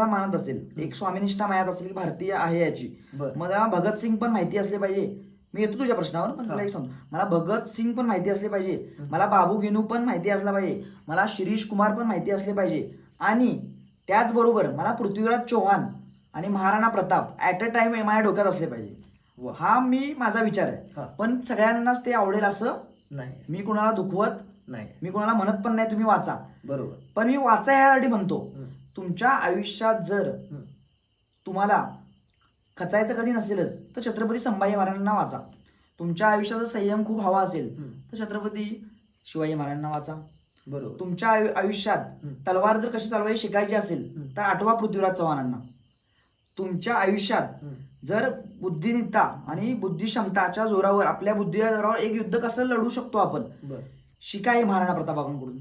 मानत असेल, एक स्वामीनिष्ठा मायात असेल, भारतीय आहे याची, मला भगतसिंग पण माहिती असले पाहिजे. मी येतो तुझ्या प्रश्नावर, पण तुला एक सांगतो, मला भगतसिंग पण माहिती असले पाहिजे, मला बाबू गेनू पण माहिती असला पाहिजे, मला शिरीष कुमार पण माहिती असले पाहिजे, आणि त्याचबरोबर मला पृथ्वीराज चव्हाण आणि Maharana Pratap at a time माझ्या डोक्यात असले पाहिजे. हा माझा विचार आहे. पण सगळ्यांनाच ते आवडेल असं नाही. मी कुणाला दुखवत नाही, मी कुणाला म्हणत पण नाही तुम्ही वाचा, बरोबर. पण मी वाचा यासाठी म्हणतो, तुमच्या आयुष्यात जर तुम्हाला खचायचं कधी नसेलच तर छत्रपती संभाजी महाराजांना वाचा. तुमच्या आयुष्याचा संयम खूप हवा असेल तर छत्रपती शिवाजी महाराजांना वाचा, बरोबर. तुमच्या आयुष्यात तलवार जर कशी चालवायची शिकायची असेल तर आठवा पृथ्वीराज चव्हाणांना. तुमच्या आयुष्यात जर बुद्धिनित्ता आणि बुद्धिक्षमताच्या जोरावर, आपल्या बुद्धीच्या जोरावर एक युद्ध कसं लढू शकतो आपण शिकाय महाराणा प्रतापांकडून.